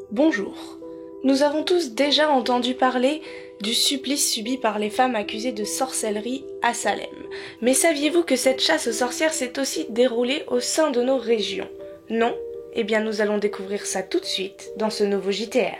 Bonjour. Nous avons tous déjà entendu parler du supplice subi par les femmes accusées de sorcellerie à Salem. Mais saviez-vous que cette chasse aux sorcières s'est aussi déroulée au sein de nos régions? Non? Eh bien nous allons découvrir ça tout de suite dans ce nouveau JTR.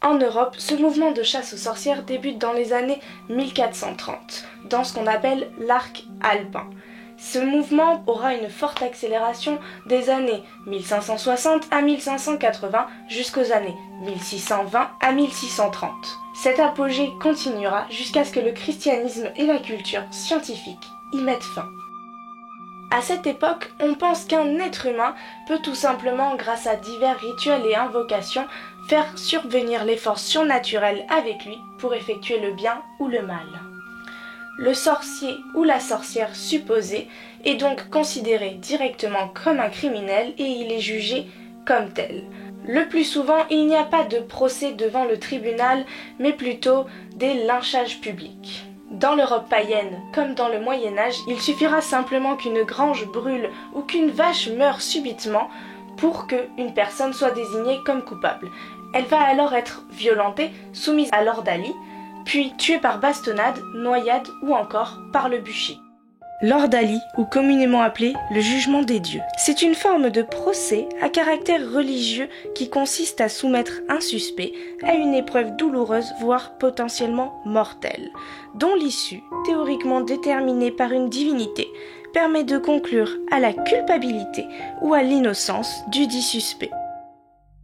En Europe, ce mouvement de chasse aux sorcières débute dans les années 1430, dans ce qu'on appelle l'arc alpin. Ce mouvement aura une forte accélération des années 1560 à 1580 jusqu'aux années 1620 à 1630. Cet apogée continuera jusqu'à ce que le christianisme et la culture scientifique y mettent fin. À cette époque, on pense qu'un être humain peut tout simplement, grâce à divers rituels et invocations, faire survenir les forces surnaturelles avec lui pour effectuer le bien ou le mal. Le sorcier ou la sorcière supposé est donc considéré directement comme un criminel et il est jugé comme tel. Le plus souvent, il n'y a pas de procès devant le tribunal, mais plutôt des lynchages publics. Dans l'Europe païenne, comme dans le Moyen-Âge, il suffira simplement qu'une grange brûle ou qu'une vache meure subitement pour qu'une personne soit désignée comme coupable. Elle va alors être violentée, soumise à l'ordalie, puis tuée par bastonnade, noyade ou encore par le bûcher. L'ordalie, ou communément appelé le jugement des dieux, c'est une forme de procès à caractère religieux qui consiste à soumettre un suspect à une épreuve douloureuse, voire potentiellement mortelle, dont l'issue, théoriquement déterminée par une divinité, permet de conclure à la culpabilité ou à l'innocence du dit suspect.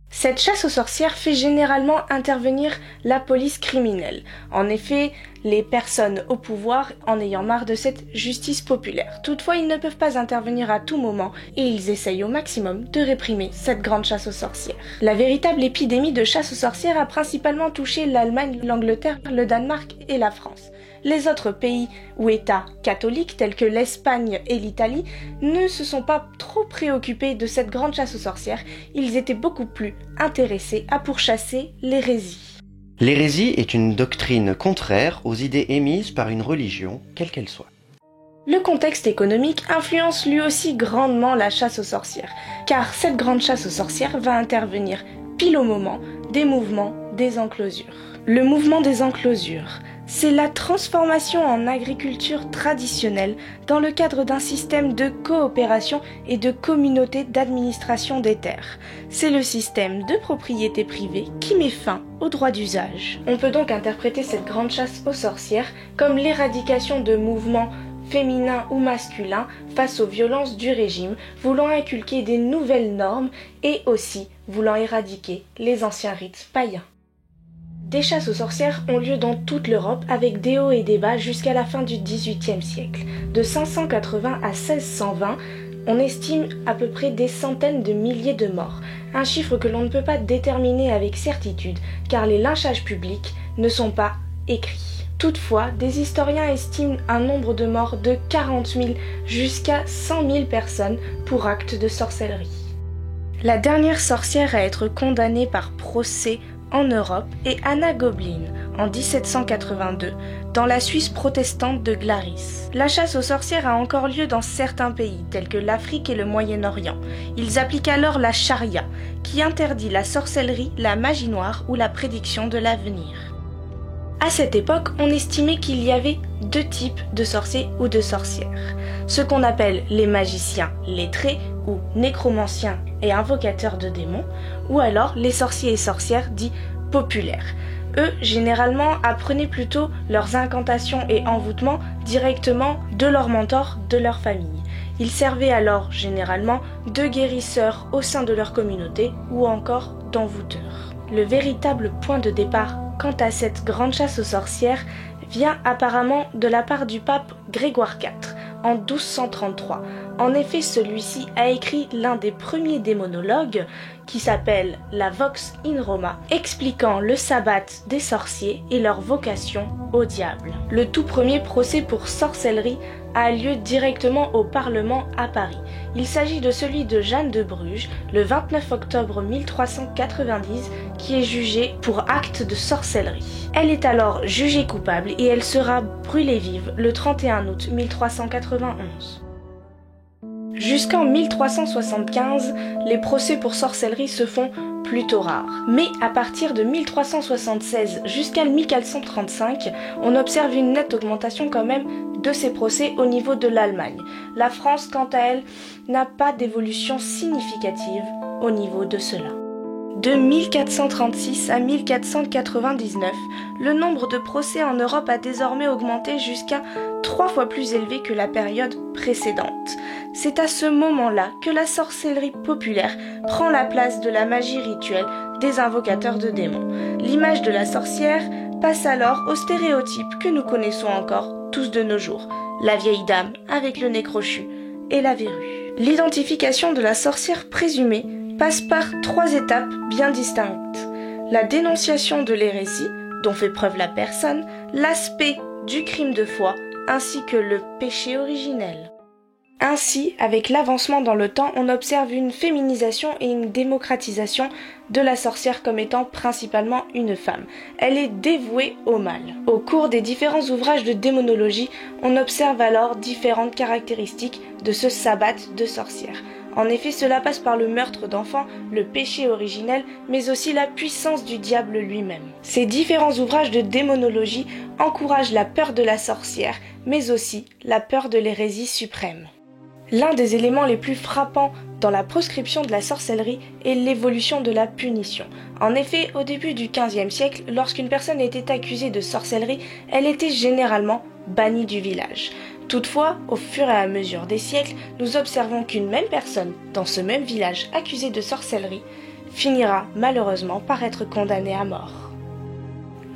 Cette chasse aux sorcières fait généralement intervenir la police criminelle. En effet, les personnes au pouvoir en ayant marre de cette justice populaire. Toutefois, ils ne peuvent pas intervenir à tout moment et ils essayent au maximum de réprimer cette grande chasse aux sorcières. La véritable épidémie de chasse aux sorcières a principalement touché l'Allemagne, l'Angleterre, le Danemark et la France. Les autres pays ou États catholiques tels que l'Espagne et l'Italie ne se sont pas trop préoccupés de cette grande chasse aux sorcières, ils étaient beaucoup plus intéressés à pourchasser l'hérésie. L'hérésie est une doctrine contraire aux idées émises par une religion, quelle qu'elle soit. Le contexte économique influence lui aussi grandement la chasse aux sorcières, car cette grande chasse aux sorcières va intervenir pile au moment des mouvements des enclosures. Le mouvement des enclosures, c'est la transformation en agriculture traditionnelle dans le cadre d'un système de coopération et de communauté d'administration des terres. C'est le système de propriété privée qui met fin au droit d'usage. On peut donc interpréter cette grande chasse aux sorcières comme l'éradication de mouvements féminins ou masculins face aux violences du régime, voulant inculquer des nouvelles normes et aussi voulant éradiquer les anciens rites païens. Des chasses aux sorcières ont lieu dans toute l'Europe avec des hauts et des bas jusqu'à la fin du XVIIIe siècle. De 580 à 1620, on estime à peu près des centaines de milliers de morts, un chiffre que l'on ne peut pas déterminer avec certitude car les lynchages publics ne sont pas écrits. Toutefois, des historiens estiment un nombre de morts de 40 000 jusqu'à 100 000 personnes pour actes de sorcellerie. La dernière sorcière à être condamnée par procès en Europe est Anna Goblin, en 1782, dans la Suisse protestante de Glaris. La chasse aux sorcières a encore lieu dans certains pays, tels que l'Afrique et le Moyen-Orient. Ils appliquent alors la charia, qui interdit la sorcellerie, la magie noire ou la prédiction de l'avenir. À cette époque, on estimait qu'il y avait deux types de sorciers ou de sorcières. Ceux qu'on appelle les magiciens lettrés ou nécromanciens et invocateurs de démons, ou alors les sorciers et sorcières dits populaires. Eux, généralement, apprenaient plutôt leurs incantations et envoûtements directement de leur mentor, de leur famille. Ils servaient alors généralement de guérisseurs au sein de leur communauté ou encore d'envoûteurs. Le véritable point de départ quant à cette grande chasse aux sorcières vient apparemment de la part du pape Grégoire IV en 1233. En effet, celui-ci a écrit l'un des premiers démonologues qui s'appelle la Vox in Roma, expliquant le sabbat des sorciers et leur vocation au diable. Le tout premier procès pour sorcellerie a lieu directement au Parlement à Paris. Il s'agit de celui de Jeanne de Bruges, le 29 octobre 1390, qui est jugée pour acte de sorcellerie. Elle est alors jugée coupable et elle sera brûlée vive le 31 août 1391. Jusqu'en 1375, les procès pour sorcellerie se font plutôt rares. Mais à partir de 1376 jusqu'à 1435, on observe une nette augmentation quand même de ces procès au niveau de l'Allemagne. La France, quant à elle, n'a pas d'évolution significative au niveau de cela. De 1436 à 1499, le nombre de procès en Europe a désormais augmenté jusqu'à 3 fois plus élevé que la période précédente. C'est à ce moment-là que la sorcellerie populaire prend la place de la magie rituelle des invocateurs de démons. L'image de la sorcière passe alors au stéréotype que nous connaissons encore tous de nos jours, la vieille dame avec le nez crochu et la verrue. L'identification de la sorcière présumée passe par 3 étapes bien distinctes. La dénonciation de l'hérésie, dont fait preuve la personne, l'aspect du crime de foi, ainsi que le péché originel. Ainsi, avec l'avancement dans le temps, on observe une féminisation et une démocratisation de la sorcière comme étant principalement une femme. Elle est dévouée au mal. Au cours des différents ouvrages de démonologie, on observe alors différentes caractéristiques de ce sabbat de sorcière. En effet, cela passe par le meurtre d'enfants, le péché originel, mais aussi la puissance du diable lui-même. Ces différents ouvrages de démonologie encouragent la peur de la sorcière, mais aussi la peur de l'hérésie suprême. L'un des éléments les plus frappants dans la proscription de la sorcellerie est l'évolution de la punition. En effet, au début du XVe siècle, lorsqu'une personne était accusée de sorcellerie, elle était généralement bannie du village. Toutefois, au fur et à mesure des siècles, nous observons qu'une même personne, dans ce même village accusée de sorcellerie, finira malheureusement par être condamnée à mort.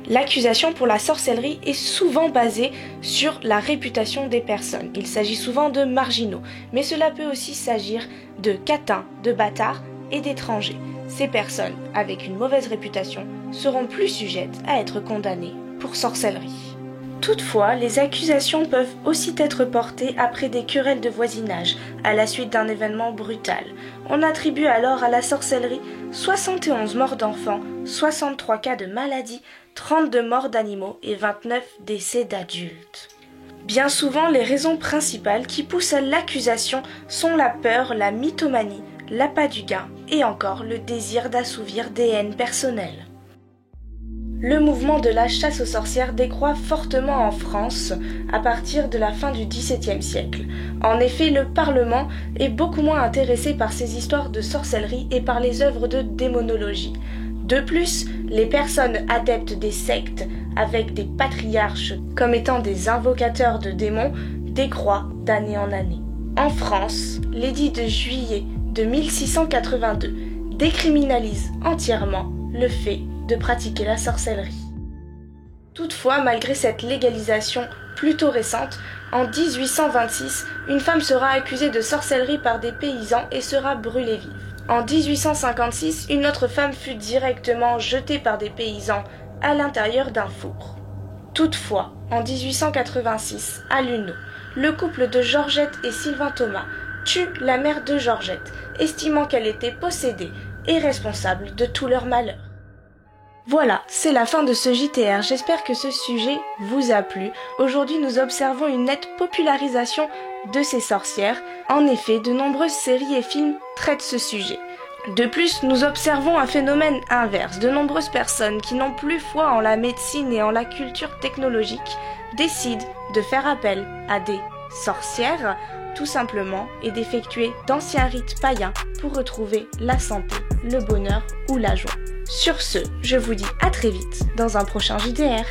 L'accusation pour la sorcellerie est souvent basée sur la réputation des personnes. Il s'agit souvent de marginaux, mais cela peut aussi s'agir de catins, de bâtards et d'étrangers. Ces personnes, avec une mauvaise réputation, seront plus sujettes à être condamnées pour sorcellerie. Toutefois, les accusations peuvent aussi être portées après des querelles de voisinage, à la suite d'un événement brutal. On attribue alors à la sorcellerie 71 morts d'enfants, 63 cas de maladie, 32 morts d'animaux et 29 décès d'adultes. Bien souvent, les raisons principales qui poussent à l'accusation sont la peur, la mythomanie, l'appât du gain et encore le désir d'assouvir des haines personnelles. Le mouvement de la chasse aux sorcières décroît fortement en France à partir de la fin du XVIIe siècle. En effet, le Parlement est beaucoup moins intéressé par ces histoires de sorcellerie et par les œuvres de démonologie. De plus, les personnes adeptes des sectes avec des patriarches comme étant des invocateurs de démons décroît d'année en année. En France, l'édit de juillet de 1682 décriminalise entièrement le fait de pratiquer la sorcellerie. Toutefois, malgré cette légalisation plutôt récente, en 1826, une femme sera accusée de sorcellerie par des paysans et sera brûlée vive. En 1856, une autre femme fut directement jetée par des paysans à l'intérieur d'un four. Toutefois, en 1886, à Luneau, le couple de Georgette et Sylvain Thomas tue la mère de Georgette, estimant qu'elle était possédée et responsable de tout leur malheur. Voilà, c'est la fin de ce JTR. J'espère que ce sujet vous a plu. Aujourd'hui, nous observons une nette popularisation de ces sorcières. En effet, de nombreuses séries et films traitent ce sujet. De plus, nous observons un phénomène inverse. De nombreuses personnes qui n'ont plus foi en la médecine et en la culture technologique décident de faire appel à des sorcières, tout simplement, et d'effectuer d'anciens rites païens pour retrouver la santé, le bonheur ou la joie. Sur ce, je vous dis à très vite dans un prochain JDR.